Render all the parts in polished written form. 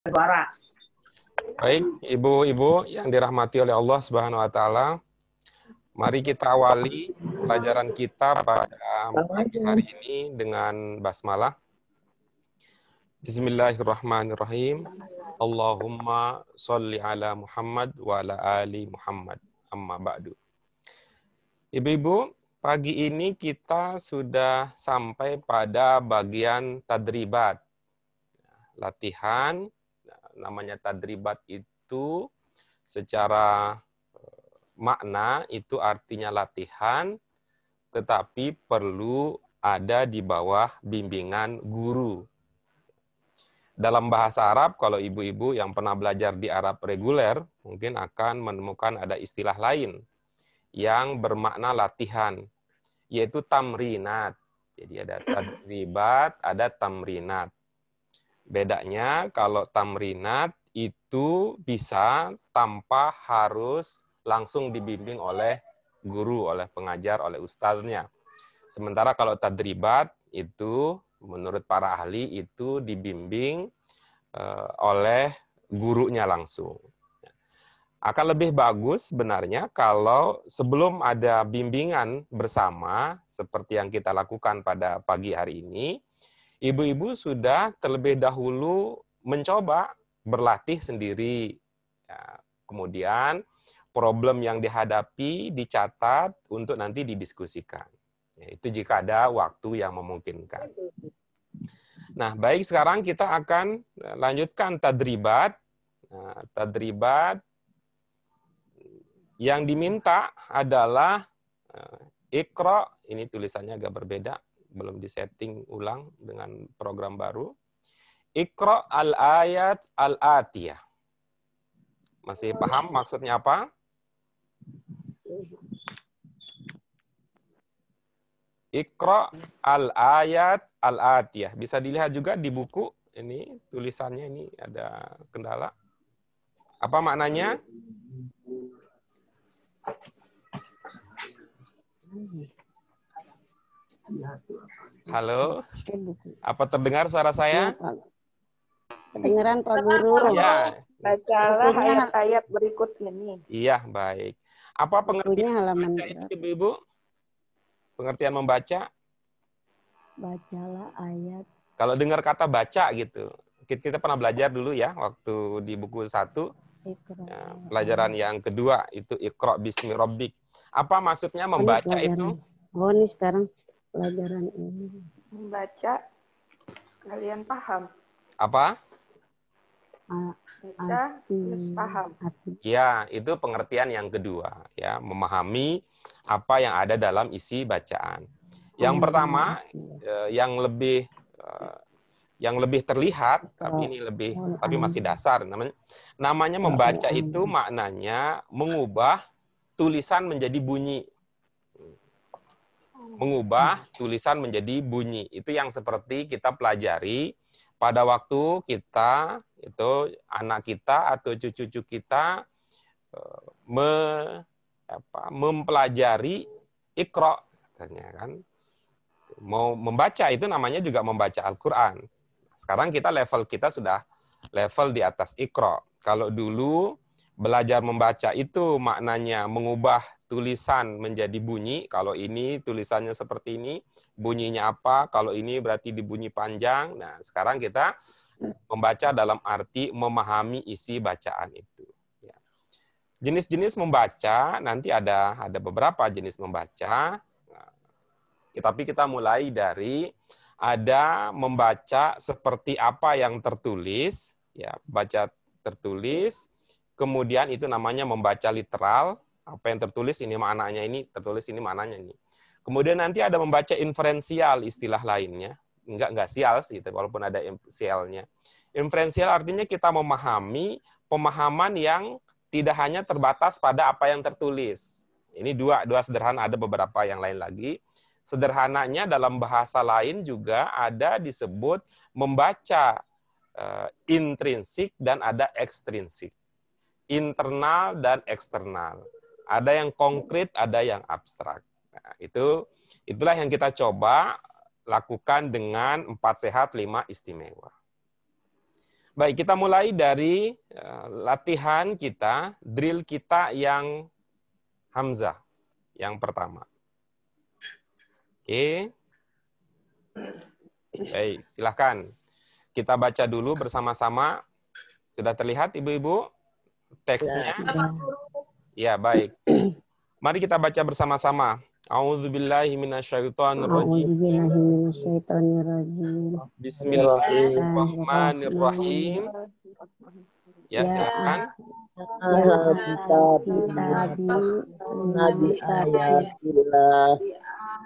Suara. Baik, ibu-ibu yang dirahmati oleh Allah Subhanahu wa taala, mari kita awali pelajaran kita pada pagi hari ini dengan basmalah. Bismillahirrahmanirrahim. Allahumma sholli ala Muhammad wa ala ali Muhammad. Amma ba'du. Ibu-ibu, pagi ini kita sudah sampai pada bagian tadribat. Latihan, namanya tadribat itu secara makna itu artinya latihan, tetapi perlu ada di bawah bimbingan guru. Dalam bahasa Arab, kalau ibu-ibu yang pernah belajar di Arab reguler, mungkin akan menemukan ada istilah lain yang bermakna latihan, yaitu tamrinat. Jadi ada tadribat, ada tamrinat. Bedanya kalau tamrinat itu bisa tanpa harus langsung dibimbing oleh guru, oleh pengajar, oleh ustadznya. Sementara kalau tadribat itu menurut para ahli itu dibimbing oleh gurunya langsung. Akan lebih bagus sebenarnya kalau sebelum ada bimbingan bersama seperti yang kita lakukan pada pagi hari ini, ibu-ibu sudah terlebih dahulu mencoba berlatih sendiri. Ya, kemudian problem yang dihadapi dicatat untuk nanti didiskusikan. Ya, itu jika ada waktu yang memungkinkan. Nah, baik, sekarang kita akan lanjutkan tadribat. Nah, tadribat yang diminta adalah Iqra, ini tulisannya agak berbeda, belum disetting ulang dengan program baru. Iqra al-ayat al-atiyah. Masih paham maksudnya apa? Iqra al-ayat al-atiyah. Bisa dilihat juga di buku, ini tulisannya ini ada kendala. Apa maknanya? Halo? Apa terdengar suara saya? Kedengeran Pak Guru. Ya. Bacalah ayat-ayat berikut ini. Iya, baik. Apa pengertian halaman membaca itu, Ibu? Pengertian membaca? Bacalah ayat. Kalau dengar kata baca gitu. Kita pernah belajar dulu ya, waktu di buku 1. Ya, pelajaran yang kedua itu Iqra bismi rabbik. Apa maksudnya membaca itu? Oh, ini sekarang pelajaran ini. Membaca, kalian paham? Apa? Baca, terus paham. Ya, itu pengertian yang kedua, ya, memahami apa yang ada dalam isi bacaan. Yang pertama, yang lebih terlihat, tapi ini tapi masih dasar, namanya membaca itu maknanya mengubah tulisan menjadi bunyi. Mengubah tulisan menjadi bunyi. Itu yang seperti kita pelajari pada waktu kita, itu anak kita atau cucu-cucu kita mempelajari Iqra, katanya kan. Mau membaca itu namanya juga membaca Al-Quran. Sekarang level kita sudah level di atas Iqra. Kalau dulu belajar membaca itu maknanya mengubah tulisan menjadi bunyi. Kalau ini tulisannya seperti ini, bunyinya apa? Kalau ini berarti dibunyi panjang. Nah, sekarang kita membaca dalam arti memahami isi bacaan itu. Ya. Jenis-jenis membaca, nanti ada beberapa jenis membaca. Tapi kita mulai dari ada membaca seperti apa yang tertulis, ya, baca tertulis, kemudian itu namanya membaca literal, apa yang tertulis ini maknanya ini, tertulis ini maknanya ini. Kemudian nanti ada membaca inferensial, istilah lainnya, enggak sial sih, walaupun ada sialnya. Inferensial artinya kita memahami pemahaman yang tidak hanya terbatas pada apa yang tertulis. Ini dua sederhana, ada beberapa yang lain lagi. Sederhananya dalam bahasa lain juga ada disebut membaca intrinsik dan ada ekstrinsik. Internal dan eksternal. Ada yang konkret, ada yang abstrak. Nah, itulah yang kita coba lakukan dengan 4 sehat 5 istimewa. Baik, kita mulai dari latihan kita, drill kita yang Hamzah. Yang pertama. Oke. Baik, silahkan. Kita baca dulu bersama-sama. Sudah terlihat, Ibu-Ibu, teksnya? Ya, baik. Mari kita baca bersama-sama. A'udzubillahi minasyaitonirrajim. A'udzubillahiminasyaitonirrajim. Bismillahirrahmanirrahim. Ya, silakan. Ya kitabi Nabi ayatillah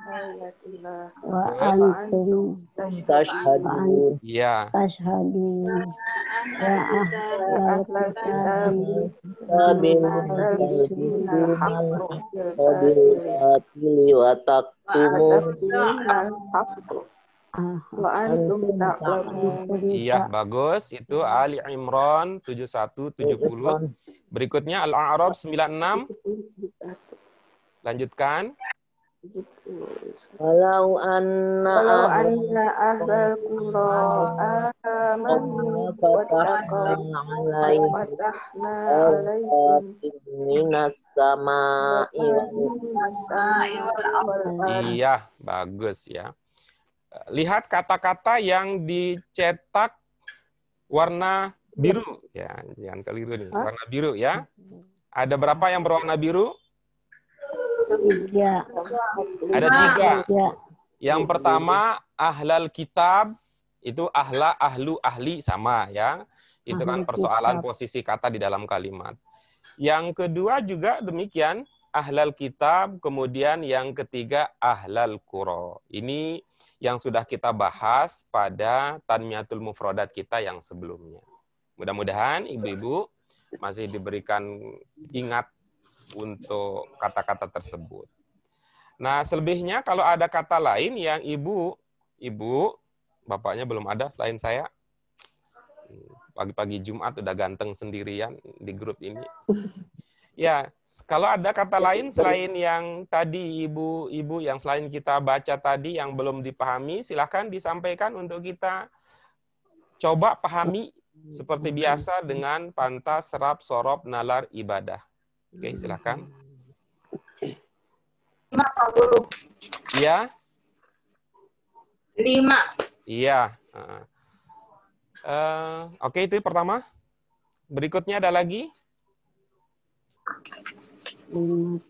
Ayatillah. wa Terus? antum tashhadun Ya. tashhadun ya ahlal kitabi tabil Talbisuna haqqo bil qabil batili wa taktumun Talbisuna haqqo wa antum ta'lamun. Iya, bagus. Itu Ali Imran 71-70. Berikutnya Al-A'raf 96. Lanjutkan. walau Walau anna anna ahlal qura amanu wattaqaw alaihim fatahna alaihim minas sama'i Iya, bagus ya. Lihat kata-kata yang dicetak warna biru. Ya, jangan keliru nih. Warna biru ya. Ada berapa yang berwarna biru? 3. Ada 3. Ya. Yang pertama, ahlal kitab. Itu ahlu, ahli sama ya. Itu kan Ahlul persoalan kitab. posisi kata di dalam kalimat. Yang kedua juga demikian. Ahlal kitab. Kemudian yang ketiga, ahlal qura. Ini yang sudah kita bahas pada tanmiyatul mufradat kita yang sebelumnya. Mudah-mudahan ibu-ibu masih diberikan ingat untuk kata-kata tersebut. Nah, selebihnya kalau ada kata lain yang ibu, bapaknya belum ada selain saya. Pagi-pagi Jumat udah ganteng sendirian di grup ini. Ya, kalau ada kata lain selain yang tadi ibu-ibu yang selain kita baca tadi yang belum dipahami, silahkan disampaikan untuk kita coba pahami seperti biasa dengan pantas, serap, sorop, nalar, ibadah. Oke, silahkan. 50. Iya? 5. Iya. Oke, itu pertama. Berikutnya ada lagi? 5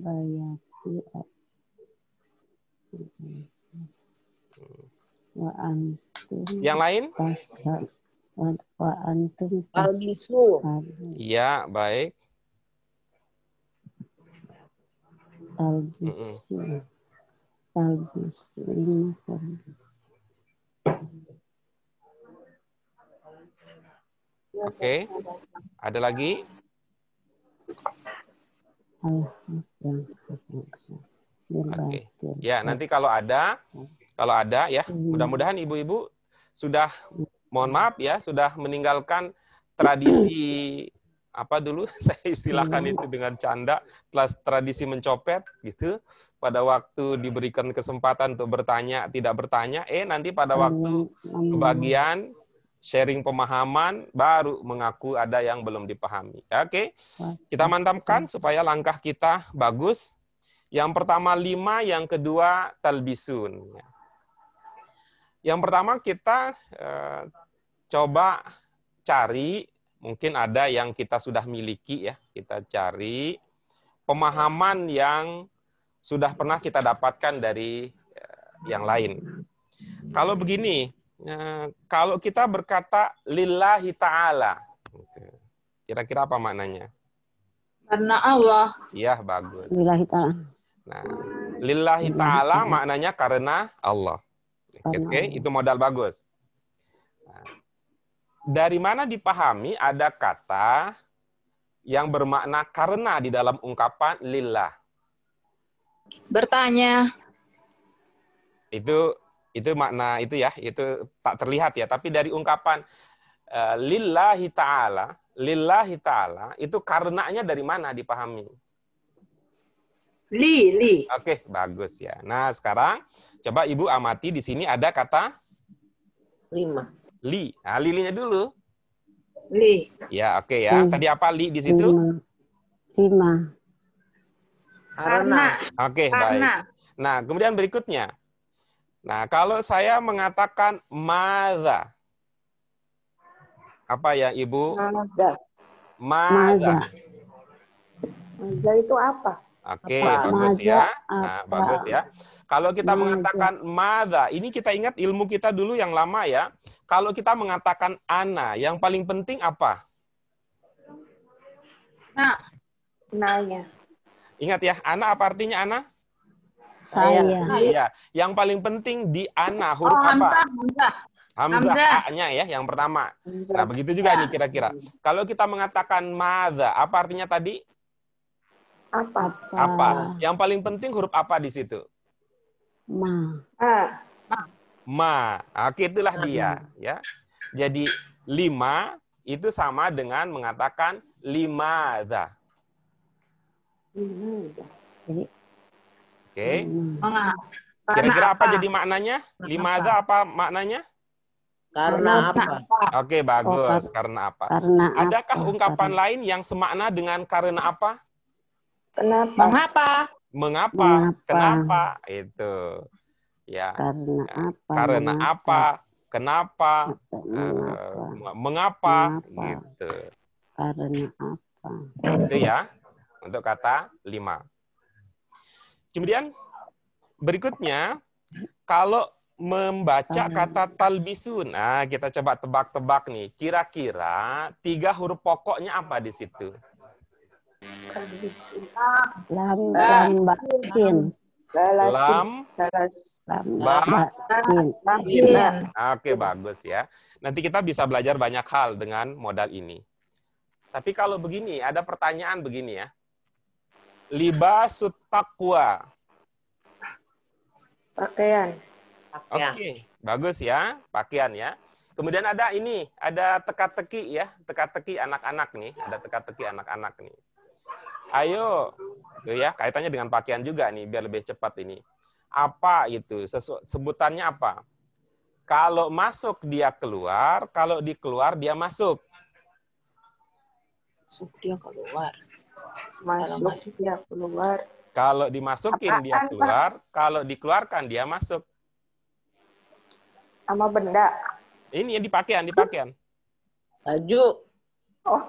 bayati wa antum Yang lain? tashhad wa antum Al-bisu. Iya, baik. talbisu 5 Oke. Ada lagi? Oke. Ya, nanti kalau ada ya, mudah-mudahan ibu-ibu sudah, mohon maaf ya, sudah meninggalkan tradisi apa dulu saya istilahkan itu dengan canda, tradisi mencopet gitu. Pada waktu diberikan kesempatan untuk bertanya, tidak bertanya, nanti pada waktu kebagian sharing pemahaman baru mengaku ada yang belum dipahami. Oke. Kita mantapkan supaya langkah kita bagus. Yang pertama 5, yang kedua talbisun. Yang pertama kita coba cari, mungkin ada yang kita sudah miliki ya, kita cari pemahaman yang sudah pernah kita dapatkan dari yang lain. Kalau begini, kalau kita berkata lillahi ta'ala, kira-kira apa maknanya? Karena Allah. Iya, bagus. Lillahi ta'ala. Nah, lillahi ta'ala maknanya karena Allah. Oke, itu modal bagus. Nah, dari mana dipahami ada kata yang bermakna karena di dalam ungkapan lillah? Bertanya. Itu makna itu ya, itu tak terlihat ya, tapi dari ungkapan lillahi ta'ala itu karenanya dari mana dipahami? Li. Oke, bagus ya. Nah, sekarang coba Ibu amati di sini ada kata 5. li. Nah, lilinya dulu. Li. Ya, oke ya. Tadi apa li di situ? 5. Karena. Oke, baik. Nah, kemudian berikutnya. Nah, kalau saya mengatakan madza. Apa ya, Ibu? Madza. Madza. Madza itu apa? Oke, Apa? bagus ya. Madza Nah, apa? bagus ya. Kalau kita Madza. mengatakan madza, ini kita ingat ilmu kita dulu yang lama ya. Kalau kita mengatakan ana, yang paling penting apa? Nanya. Ingat ya, ana apa artinya ana? Saya. Iya, yang paling penting di ana huruf apa? Hamzah A-nya ya, yang pertama. Nah, begitu juga nih kira-kira. Kalau kita mengatakan madza, apa artinya tadi? Apa? Yang paling penting huruf apa di situ? Ma. Oke, itulah dia ya. Jadi 5 itu sama dengan mengatakan limadza. Oke. Kira-kira apa jadi maknanya? Limadza apa maknanya? Karena apa? Oke, bagus. Karena apa? Karena Adakah apa? ungkapan lain yang semakna dengan karena apa? Kenapa? Mengapa? Kenapa? Itu. Ya. Karena apa? Karena apa? Kenapa? Mengapa? Mengapa? Gitu. Karena apa? Itu ya. Untuk kata 5. Kemudian berikutnya, kalau membaca kata talbisun. Nah, kita coba tebak-tebak nih. Kira-kira 3 huruf pokoknya apa di situ? Lam basin. Lam, Basin. Oke, bagus ya. Nanti kita bisa belajar banyak hal dengan modal ini. Tapi kalau begini, ada pertanyaan begini ya. Libasut taqwa. Pakaian. Oke, bagus ya, pakaian ya. Kemudian ada ini, ada teka-teki ya, teka-teki anak-anak nih, ada teka-teki anak-anak nih. Ayo, tuh ya, kaitannya dengan pakaian juga nih, biar lebih cepat ini. Apa itu? Sebutannya apa? Kalau masuk dia keluar, kalau dikeluar dia masuk. Masuk dia keluar. Kalau dimasukin dia Apaan, keluar, kalau dikeluarkan dia masuk. Sama benda. Ini yang di pakaian. Baju. Oh,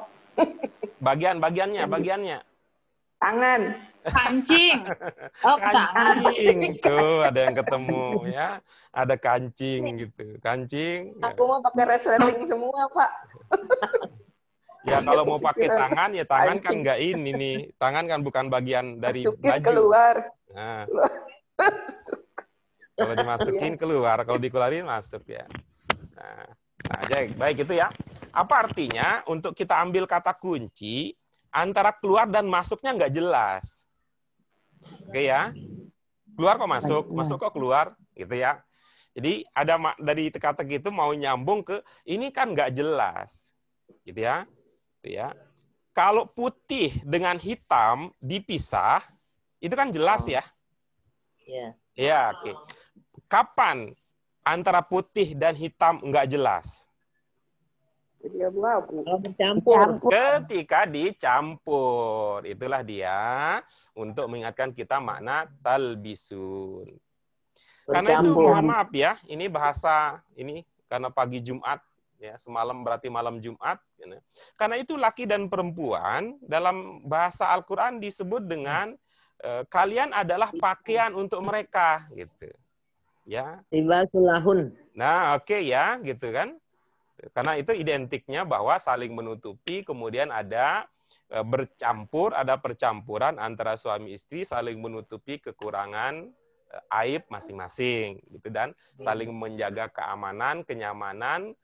Bagiannya. tangan. Kancing. Kancing. Tuh, ada yang ketemu ya. Ada kancing gitu. Kancing. Aku mau pakai resleting semua, Pak. Ya kalau mau pakai tangan, ya tangan kan nggak ini nih. Tangan kan bukan bagian dari Masukin baju. keluar. Nah, kalau dimasukin keluar, kalau dikeluarin masuk ya. Nah, baik itu ya. Apa artinya untuk kita ambil kata kunci, antara keluar dan masuknya nggak jelas. Oke ya. Keluar kok masuk kok keluar, gitu ya. Jadi ada dari teka-teki itu mau nyambung ke ini kan nggak jelas, gitu ya. Kalau putih dengan hitam dipisah, itu kan jelas ya. Ya. Ya, oke. Kapan antara putih dan hitam nggak jelas? Jadi abu-abu. Kalau bercampur. Ketika dicampur. Itulah dia untuk mengingatkan kita makna talbisun. Karena itu mohon maaf ya, ini bahasa ini karena pagi Jumat ya, semalam berarti malam Jumat. Karena itu laki dan perempuan dalam bahasa Al-Qur'an disebut dengan kalian adalah pakaian untuk mereka gitu. Ya. Libasulahun. Nah, oke ya, gitu kan. Karena itu identiknya bahwa saling menutupi, kemudian ada bercampur, ada percampuran antara suami istri saling menutupi kekurangan aib masing-masing gitu, dan saling menjaga keamanan, kenyamanan,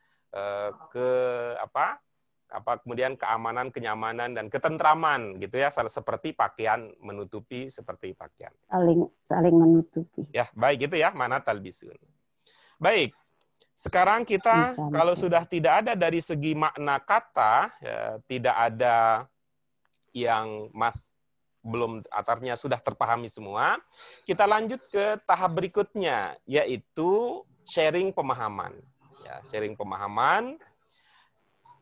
kemudian keamanan, kenyamanan dan ketentraman gitu ya, seperti pakaian menutupi seperti pakaian. Saling menutupi. Ya, baik itu ya makna talbisun. Baik. Sekarang kita kalau sudah tidak ada dari segi makna kata, ya, tidak ada yang Mas belum, artinya sudah terpahami semua. Kita lanjut ke tahap berikutnya, yaitu sharing pemahaman. Ya, sharing pemahaman.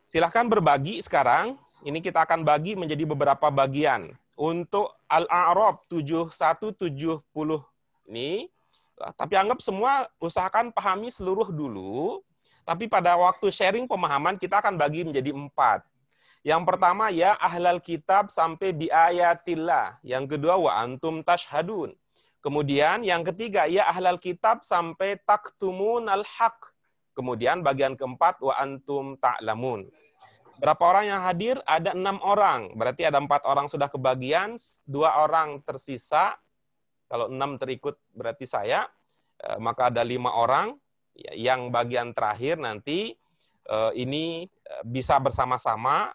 Silahkan berbagi sekarang. Ini kita akan bagi menjadi beberapa bagian. Untuk Al-A'raf 7170 ini, tapi anggap semua usahakan pahami seluruh dulu. Tapi pada waktu sharing pemahaman kita akan bagi menjadi 4. Yang pertama ya ahlal kitab sampai bi ayatillah. Yang kedua wa antum tashhadun. Kemudian yang ketiga ya ahlal kitab sampai taktumun al-haq. Kemudian bagian keempat wa antum ta'lamun. Berapa orang yang hadir? Ada 6 orang. Berarti ada 4 orang sudah kebagian, 2 orang tersisa. Kalau 6 terikut berarti saya. Maka ada 5 orang. Yang bagian terakhir nanti ini bisa bersama-sama.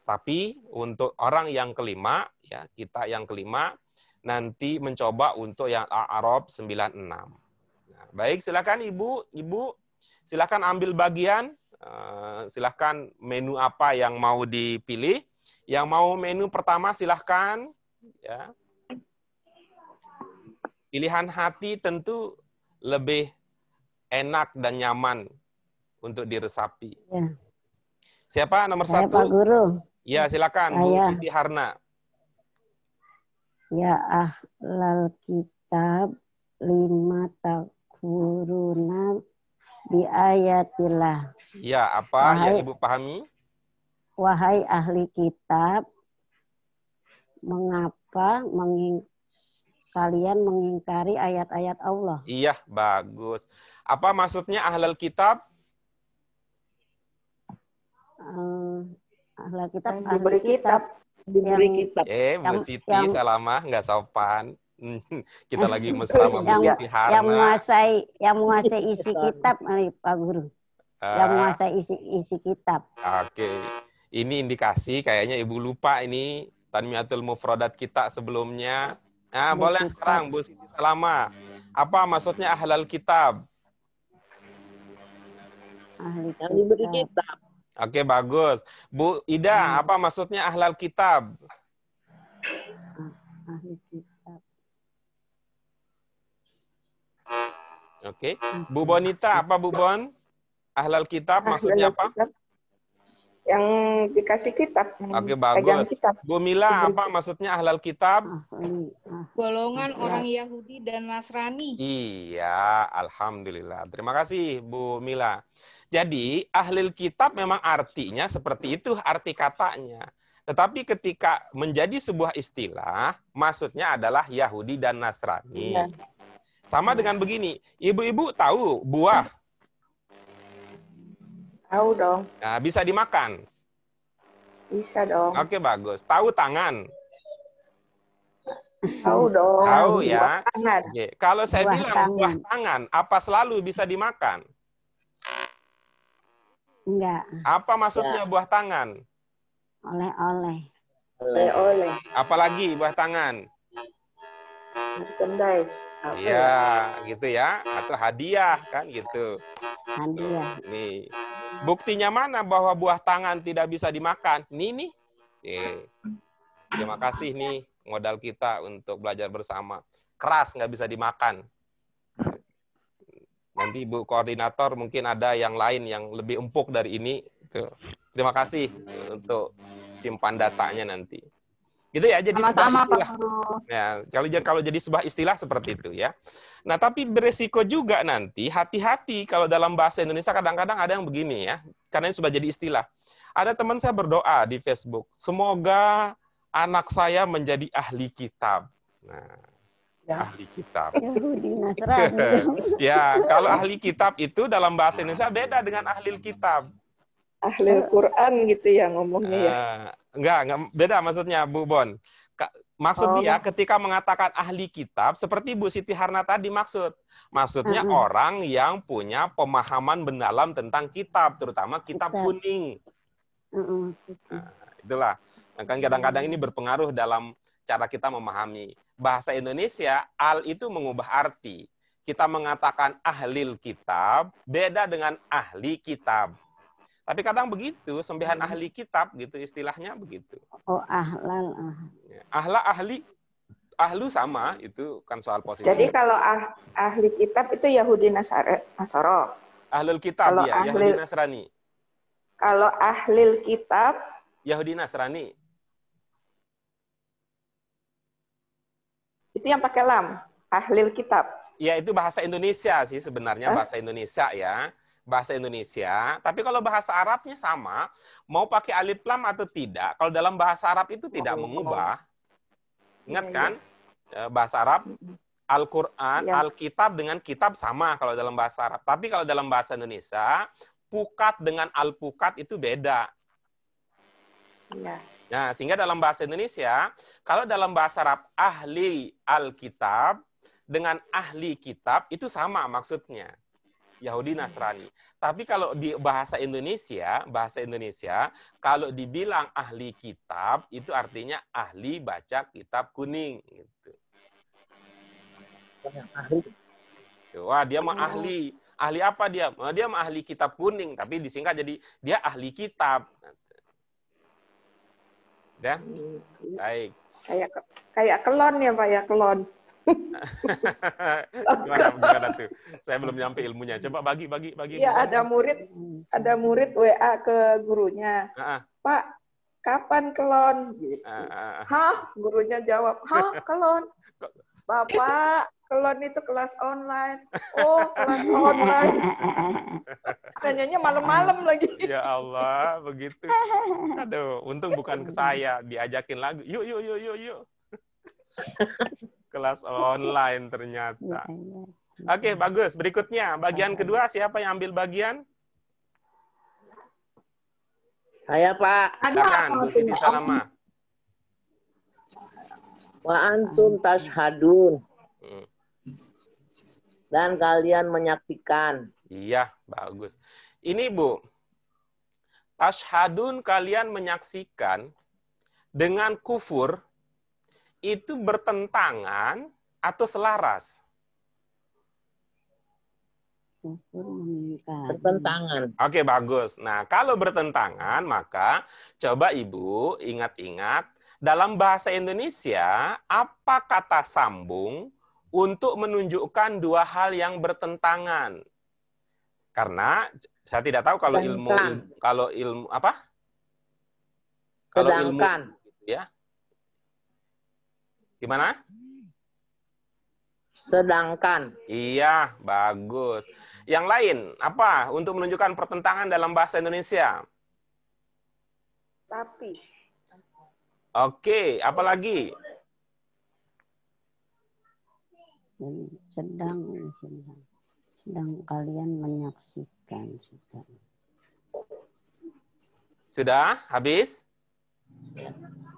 Tapi untuk orang yang kelima, ya kita yang kelima, nanti mencoba untuk yang Al-A'raf 96. Nah, baik, silakan Ibu, silakan ambil bagian, silakan menu apa yang mau dipilih. Yang mau menu pertama silakan, ya. Pilihan hati tentu lebih enak dan nyaman untuk diresapi. Ya. Siapa nomor Saya 1? Pak Guru. Ya, silakan Bu Siti Harna. Ya ahlal kitab 5 takfuruna bi ayatillah. Ya, apa yang Ibu pahami? Wahai ahli kitab, mengapa kalian mengingkari ayat-ayat Allah? Iya, bagus. Apa maksudnya ahlal kitab? Ahlal kitab, Yang diberi kitab. Diberi kitab. Bu Siti, salamah, nggak sopan. Kita lagi mesra sama Bu Siti Harna. Yang menguasai isi kitab, Pak Guru. Yang menguasai isi kitab. Oke. Ini indikasi kayaknya Ibu lupa ini Tanmiyatul Mufradat kita sebelumnya. Nah, boleh kitab. Sekarang Bu Siti Salamah. Apa maksudnya ahlal kitab? Ahli Yang diberi kitab. Oke, bagus. Bu Ida, apa maksudnya ahlal kitab? Ahli kitab. Oke. Bu Bonita, apa Bu Bon? Ahlal kitab maksudnya apa? Kitab. Yang dikasih kitab. Oke, bagus. Kitab. Bu Mila, apa maksudnya ahlal kitab? Golongan orang Yahudi dan Nasrani. Iya, alhamdulillah. Terima kasih Bu Mila. Jadi, ahlil kitab memang artinya seperti itu arti katanya. Tetapi ketika menjadi sebuah istilah, maksudnya adalah Yahudi dan Nasrani. Ya. Sama dengan begini, ibu-ibu tahu buah? Tahu dong. Nah, bisa dimakan? Bisa dong. Oke, bagus. Tahu tangan? Tahu dong. Tahu ya. Buah tangan. Oke. Kalau saya Buah bilang tangan. buah tangan, apa selalu bisa dimakan? Enggak, Apa maksudnya buah tangan? oleh-oleh. Oleh-oleh. Apalagi buah tangan? Merchandise. Apa ya? Iya, gitu ya. Atau hadiah, kan gitu. Hadiah. Nih. Buktinya mana bahwa buah tangan tidak bisa dimakan? Nih. Terima kasih nih modal kita untuk belajar bersama. Keras, nggak bisa dimakan. Nanti Ibu Koordinator mungkin ada yang lain yang lebih empuk dari ini. Tuh. Terima kasih untuk simpan datanya nanti. Gitu ya, jadi Sama-sama, sebuah istilah. Pak Guru. Ya, kalau jadi sebuah istilah seperti itu ya. Nah, tapi beresiko juga nanti, hati-hati kalau dalam bahasa Indonesia kadang-kadang ada yang begini ya, karena ini sudah jadi istilah. Ada teman saya berdoa di Facebook, semoga anak saya menjadi ahli kitab. Nah, ahli kitab. Yahudi Nasrani. Ya, kalau ahli kitab itu dalam bahasa Indonesia beda dengan ahli kitab. Ahli Quran gitu ya ngomongnya ya. Enggak, beda maksudnya Bu Bon. Maksud dia ketika mengatakan ahli kitab, seperti Bu Siti Harna tadi maksud. Maksudnya orang yang punya pemahaman mendalam tentang kitab, terutama kitab kuning. Nah, itulah. Kan kadang-kadang ini berpengaruh dalam cara kita memahami. Bahasa Indonesia, al itu mengubah arti. Kita mengatakan ahlil kitab, beda dengan ahli kitab. Tapi kadang begitu, sembahan ahli kitab gitu istilahnya begitu. Oh, ahlal. Ahla, ahli, ahlu sama, itu kan soal posisi. Jadi kalau ahli kitab itu Yahudi Nasara. Ahlul kitab, Kalau ya, Yahudi Nasrani. Kalau ahlil kitab, Yahudi Nasrani. itu yang pakai lam, ahlil kitab. Ya, itu bahasa Indonesia sih sebenarnya, bahasa Indonesia ya. Bahasa Indonesia, tapi kalau bahasa Arabnya sama, mau pakai alif lam atau tidak, kalau dalam bahasa Arab itu tidak mengubah. Ingat kan? Bahasa Arab, Al-Quran, Alkitab dengan kitab sama kalau dalam bahasa Arab. Tapi kalau dalam bahasa Indonesia, pukat dengan alpukat itu beda. Iya. Nah, sehingga dalam bahasa Indonesia, kalau dalam bahasa Arab ahli Alkitab dengan ahli kitab itu sama maksudnya. Yahudi Nasrani. Tapi kalau di bahasa Indonesia, kalau dibilang ahli kitab itu artinya ahli baca kitab kuning gitu. Ahli. Wah, dia mah ahli. Ahli apa dia? Dia mah ahli kitab kuning, tapi disingkat jadi dia ahli kitab. Ya? Baik. Kayak kelon ya, Pak ya, kelon. Gimana tuh? Saya belum nyampe ilmunya. Coba bagi. Iya, ada murid WA ke gurunya. Pak, kapan kelon? Gitu. Hah? Gurunya jawab, hah, kelon? Bapak, kelon itu kelas online. Oh, kelas online. Tanyanya malam-malam lagi. Ya Allah, begitu. Aduh, untung bukan ke saya. Diajakin lagi. Yuk. Kelas online ternyata. Oke, bagus. Berikutnya, bagian kedua, siapa yang ambil bagian? Saya, Pak. Silakan, Bu Siti Salama. Wa antum tashhadun. Dan kalian menyaksikan. Iya, bagus. Ini, Bu. Tashhadun, kalian menyaksikan dengan kufur itu bertentangan atau selaras? Bertentangan. Oke, bagus. Nah, kalau bertentangan, maka coba Ibu ingat-ingat, dalam bahasa Indonesia, apa kata sambung untuk menunjukkan dua hal yang bertentangan? Karena saya tidak tahu kalau ilmu apa? Kalau ilmu ya. Gimana? Sedangkan. Iya, bagus. Yang lain, apa untuk menunjukkan pertentangan dalam bahasa Indonesia? Tapi. Oke, apa lagi? Sedang kalian menyaksikan. Sudah? Habis?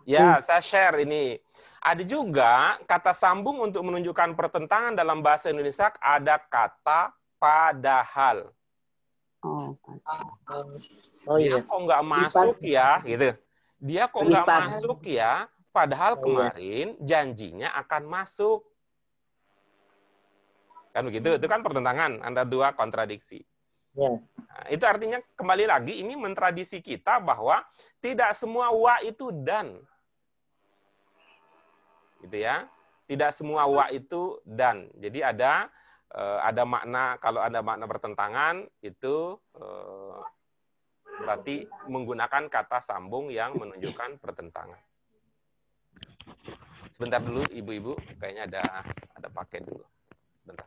Ya, saya share ini. Ada juga kata sambung untuk menunjukkan pertentangan dalam bahasa Indonesia, ada kata padahal. Dia kok nggak masuk ya, gitu. Dia kok nggak masuk ya, padahal kemarin janjinya akan masuk. Kan begitu, itu kan pertentangan antara dua kontradiksi. Ya. Nah, itu artinya kembali lagi ini mentradisi kita bahwa tidak semua wa itu dan. Gitu ya. Tidak semua wa itu dan. Jadi ada makna, kalau ada makna bertentangan itu berarti menggunakan kata sambung yang menunjukkan pertentangan. Sebentar dulu ibu-ibu, kayaknya ada pakai dulu. Sebentar.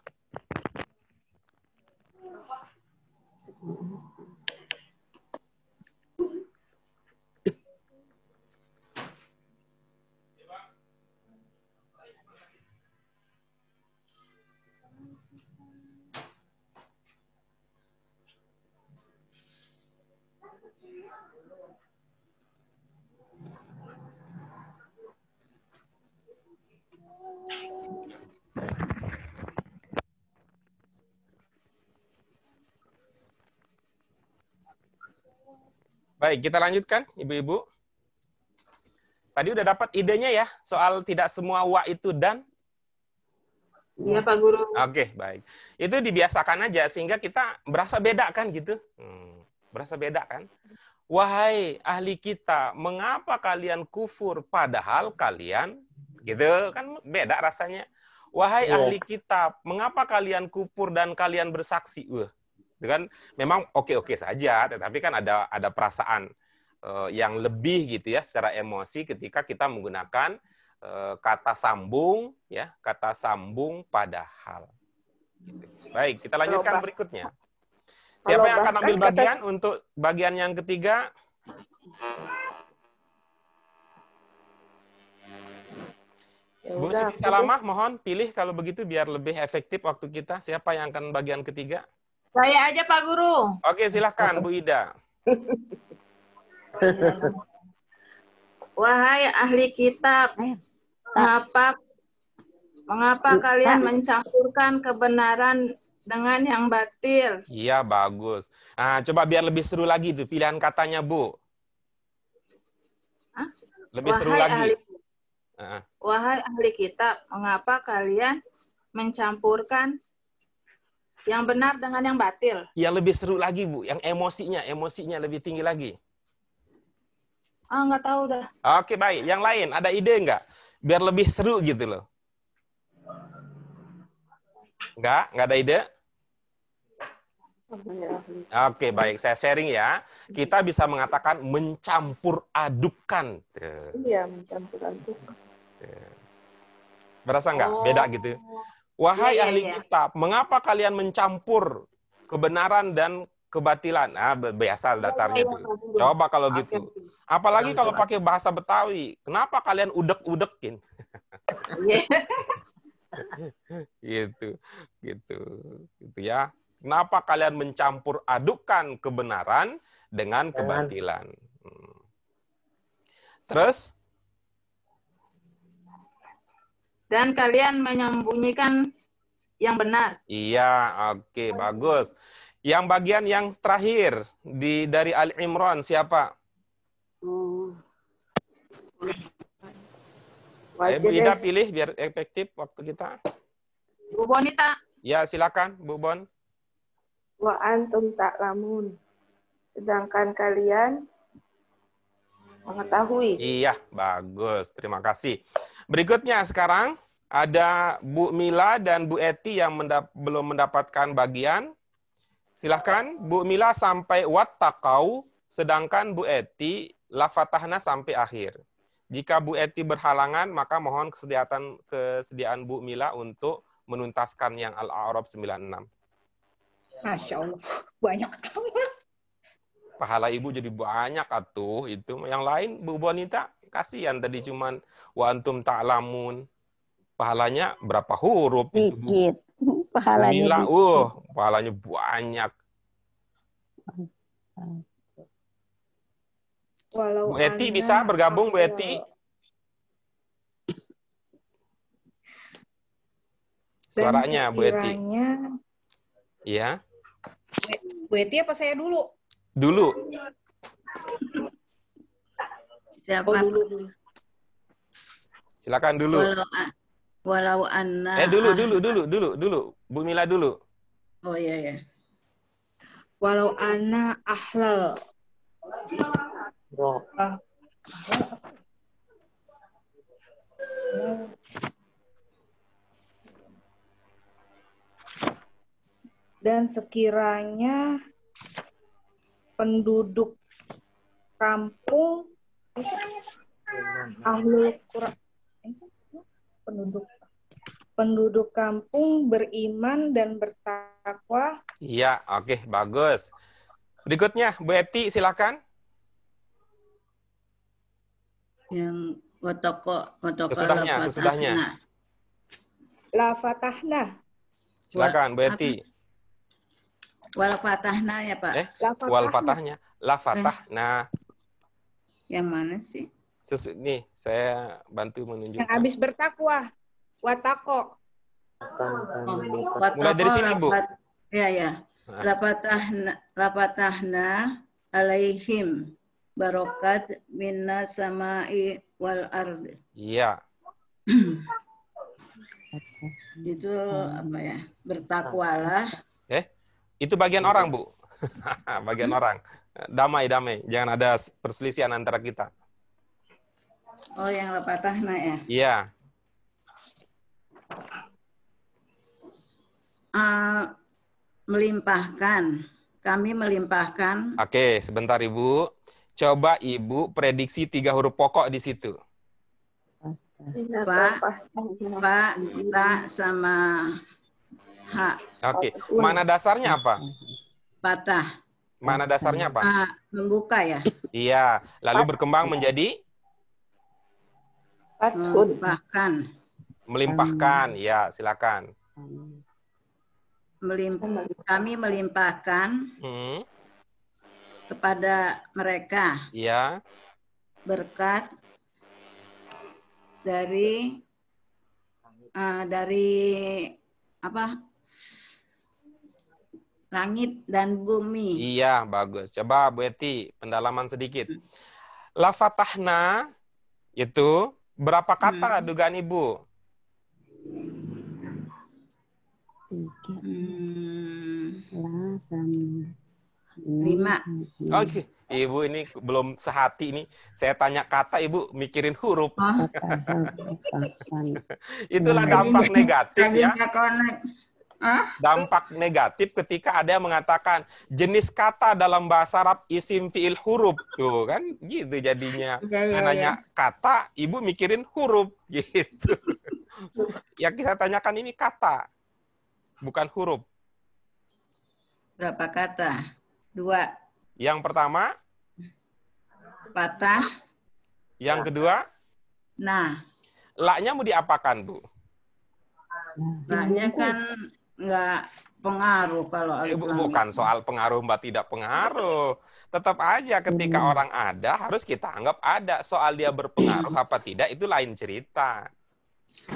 Baik, kita lanjutkan, Ibu-ibu. Tadi udah dapat idenya ya, soal tidak semua wa itu dan? Iya, Pak Guru. Oke, baik. Itu dibiasakan aja, sehingga kita berasa beda kan gitu. Berasa beda kan? wahai ahli kita, mengapa kalian kufur padahal kalian, gitu kan beda rasanya. Wahai Iya. ahli kitab, mengapa kalian kufur dan kalian bersaksi? Itu kan memang oke-oke saja, tetapi kan ada perasaan yang lebih gitu ya secara emosi ketika kita menggunakan kata sambung ya, kata sambung padahal. Baik, kita lanjutkan berikutnya. Siapa yang akan ambil bagian untuk bagian yang ketiga? Bu Siti Salamah, mohon pilih kalau begitu biar lebih efektif waktu kita. Siapa yang akan bagian ketiga? Saya aja Pak Guru. Oke, silahkan Bu Ida. Wahai ahli kitab, mengapa kalian mencampurkan kebenaran dengan yang batil? Iya, bagus. Nah, coba biar lebih seru lagi tuh pilihan katanya, Bu. Hah? Lebih seru lagi. Wahai ahli kitab, mengapa kalian mencampurkan yang benar dengan yang batil? Yang lebih seru lagi, Bu. Yang emosinya lebih tinggi lagi. Nggak tahu dah. Oke, baik. Yang lain, ada ide nggak? Biar lebih seru gitu loh. Nggak ada ide? Oke, baik. Saya sharing ya. Kita bisa mengatakan mencampur adukkan. Iya, mencampur adukkan. Berasa nggak? Beda gitu. Wahai ahli kitab, mengapa kalian mencampur kebenaran dan kebatilan? Biasa datarnya itu. Coba kalau gitu. Apalagi kalau pakai bahasa Betawi. Kenapa kalian udek-udekin? Gitu ya. Kenapa kalian mencampur adukan kebenaran dengan kebatilan? Terus? Dan kalian menyembunyikan yang benar. Iya, oke, bagus. Yang bagian yang terakhir dari Ali Imran siapa? Bu Ida pilih biar efektif waktu kita. Bu Bonita. Ya, silakan Bu Bon. Wa antum ta'lamun. Sedangkan kalian mengetahui. Iya, bagus. Terima kasih. Berikutnya sekarang ada Bu Mila dan Bu Eti yang belum mendapatkan bagian. Silahkan, Bu Mila sampai wattaqau, sedangkan Bu Eti la fatahna sampai akhir. Jika Bu Eti berhalangan, maka mohon kesediaan Bu Mila untuk menuntaskan yang Al-A'raf 96. Masya Allah, banyak amat. Pahala Ibu jadi banyak atuh itu. Yang lain Bu Bonita, kasihan tadi cuman wa antum ta'lamun. Pahalanya berapa huruf? Dikit. Pahalanya Mila, pahalanya banyak. Walau Bu Eti bisa bergabung, Bu Eti? Suaranya Bu Eti. Iya. Bu Eti apa saya dulu? Dulu. Siapa? Dulu. Silakan dulu. Walau anna. Dulu. Bu Mila dulu. Oh iya. Walau anna ahlal. Dan sekiranya penduduk kampung ahlul Quran, penduduk kampung beriman dan bertakwa. Iya, oke, bagus. Berikutnya, Bu Eti, silakan. Yang Sesudahnya. La fatahna. Silakan, Bu Eti. Wal fatahna ya, Pak? Wal fatahnya. La fatahna. Yang mana sih? Nih, saya bantu menunjukkan. Yang habis bertakwa. Watako. Mulai dari sini, Bu. Ya. La fatahna alaihim barokat minna samai wal ardi. Iya. Itu apa ya? Bertakwalah. Itu bagian orang, Bu. Bagian orang. Damai, damai. Jangan ada perselisihan antara kita. Oh, yang la fatahna ya. Iya. Melimpahkan. Kami melimpahkan. Oke, sebentar Ibu. Coba Ibu prediksi 3 huruf pokok di situ. Pa, ta, sama ha. Oke, mana dasarnya apa? Patah. Mana dasarnya apa? Membuka ya. Iya, lalu berkembang menjadi Melimpahkan. melimpahkan. Ya, silakan. Kami melimpahkan kepada mereka Iya. berkat dari apa? Langit dan bumi. Iya, bagus. Coba Bu Eti, pendalaman sedikit. La fatahna itu berapa kata dugaan Ibu? 5. Oke, Ibu ini belum sehati nih. Saya tanya kata, Ibu mikirin huruf. Itulah dampak negatif ya. Dampak negatif ketika ada yang mengatakan jenis kata dalam bahasa Arab isim fiil huruf tuh kan gitu jadinya. Nanya kata, Ibu mikirin huruf gitu. Yang kita tanyakan ini kata, bukan huruf. Berapa kata? 2. Yang pertama, patah. Yang kedua, Nah. La-nya mau diapakan, Bu? La-nya kan nggak pengaruh kalau alif lam. Bukan soal pengaruh Mbak, tidak pengaruh. Tetap aja ketika orang ada, harus kita anggap ada. Soal dia berpengaruh apa tidak, itu lain cerita.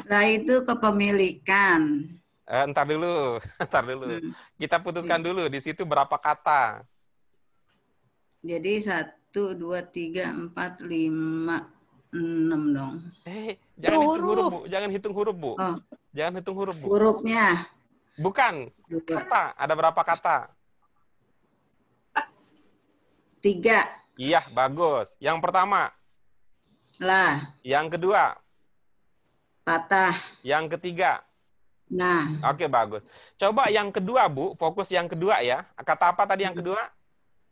Lah itu kepemilikan. Ntar dulu. Kita putuskan dulu, di situ berapa kata? Jadi 1, 2, 3, 4, 5, 6 dong. Jangan hitung huruf, Bu. Jangan hitung huruf, Bu. Oh. Jangan hitung huruf, Bu. Hurufnya. Bukan. Kata. Ada berapa kata? 3. Iya, bagus. Yang pertama. Lah. Yang kedua. Patah. Yang ketiga. Nah. Oke, bagus. Coba yang kedua, Bu. Fokus yang kedua ya. Kata apa tadi yang kedua?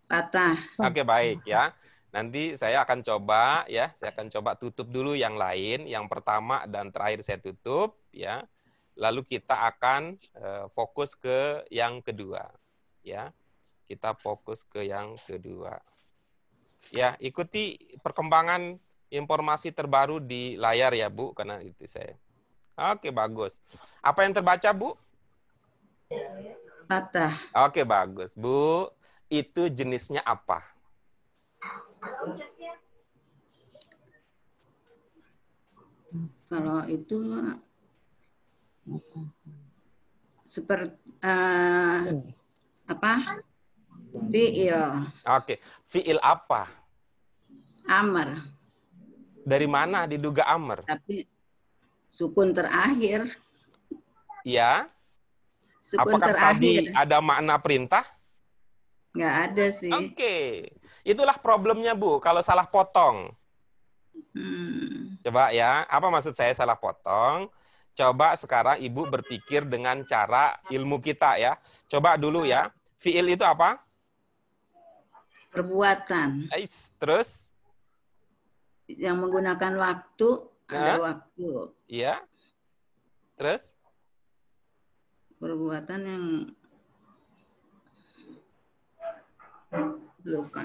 Patah. Oke, baik ya. Nanti saya akan coba ya. Saya akan coba tutup dulu yang lain. Yang pertama dan terakhir saya tutup ya. Lalu kita akan fokus ke yang kedua. Ya. Kita fokus ke yang kedua. Ya, ikuti perkembangan informasi terbaru di layar ya, Bu, karena itu saya. Oke, bagus. Apa yang terbaca, Bu? Patah. Oke, bagus. Bu, itu jenisnya apa? Kalau itu seperti apa? Fi'il. Oke, fi'il apa? Amr. Dari mana diduga amr? Tapi sukun terakhir. Ya. Sukun apakah terakhir. Tadi ada makna perintah? Nggak ada sih. Oke. Itulah problemnya, Bu, kalau salah potong. Coba ya, apa maksud saya salah potong? Coba sekarang Ibu berpikir dengan cara ilmu kita ya. Coba dulu ya. Fi'il itu apa? Perbuatan. Terus? Yang menggunakan waktu, ada waktu. Iya. Terus? Perbuatan yang lupa.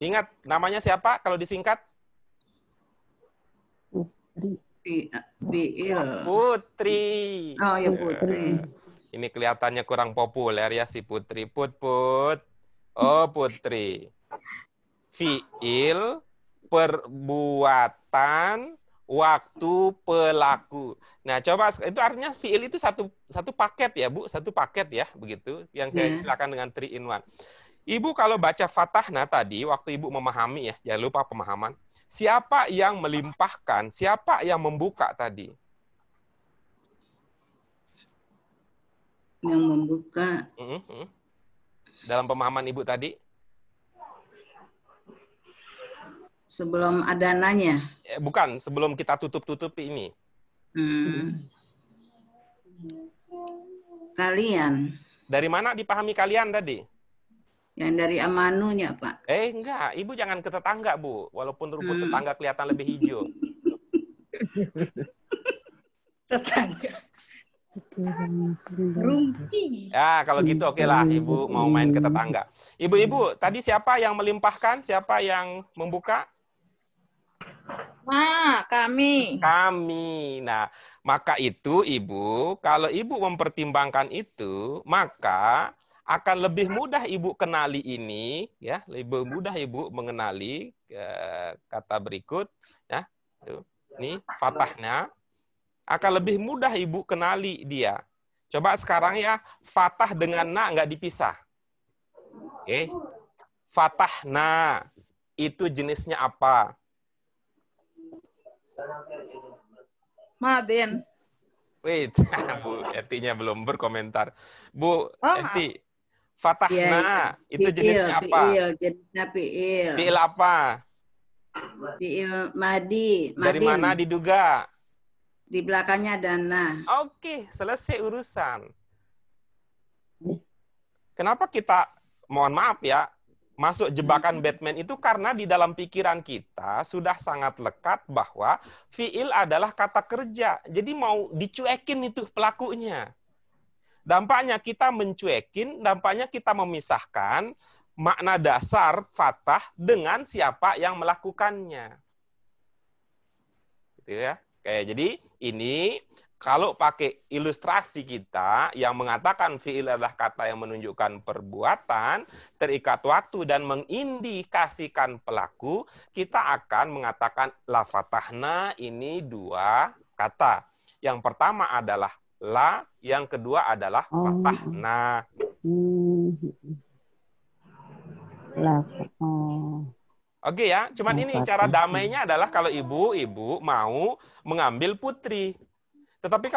Ingat, namanya siapa kalau disingkat? Fi'il. Putri. Oh ya, Putri. Ini kelihatannya kurang populer ya si Putri. Put. Oh, Putri. Fi'il, perbuatan, waktu, pelaku. Nah, coba itu artinya fi'il itu satu paket ya, Bu, satu paket ya, begitu. Yang saya silakan dengan 3 in 1. Ibu kalau baca fatahna tadi, waktu Ibu memahami ya, jangan lupa pemahaman. Siapa yang melimpahkan, siapa yang membuka tadi? Yang membuka. Dalam pemahaman Ibu tadi? Sebelum adananya. Bukan, sebelum kita tutup-tutupi ini. Kalian. Dari mana dipahami kalian tadi? Yang dari amanunya, Pak. Enggak. Ibu jangan ke tetangga, Bu. Walaupun rumput tetangga kelihatan lebih hijau. Tetangga. Rumpi. Ya, kalau gitu oke lah. Ibu mau main ke tetangga. Ibu-ibu, tadi siapa yang melimpahkan? Siapa yang membuka? Kami. Kami. Nah, maka itu Ibu, kalau Ibu mempertimbangkan itu, maka akan lebih mudah Ibu kenali ini, ya, lebih mudah Ibu mengenali kata berikut, ya. Tuh. Ini fatahnya. Akan lebih mudah Ibu kenali dia. Coba sekarang ya, fatah dengan na nggak dipisah. Oke. Fatahna itu jenisnya apa? Madin. Wait, Bu Etinya belum berkomentar. Bu Eti, fatahna itu jenisnya apa? Jenisnya fi'il. Fi'il apa? Fi'il madi. Dari mana diduga? Di belakangnya dana. Oke, selesai urusan. Kenapa kita, mohon maaf ya, masuk jebakan Batman itu karena di dalam pikiran kita sudah sangat lekat bahwa fi'il adalah kata kerja. Jadi mau dicuekin itu pelakunya. Dampaknya kita mencuekin, dampaknya kita memisahkan makna dasar fatah dengan siapa yang melakukannya. Gitu ya. Kayak jadi ini kalau pakai ilustrasi kita yang mengatakan fi'il adalah kata yang menunjukkan perbuatan, terikat waktu dan mengindikasikan pelaku, kita akan mengatakan la fatahna ini dua kata. Yang pertama adalah la, yang kedua adalah fatahna. Oke ya, cuman ini cara damainya adalah kalau ibu mau mengambil putri. Tetapi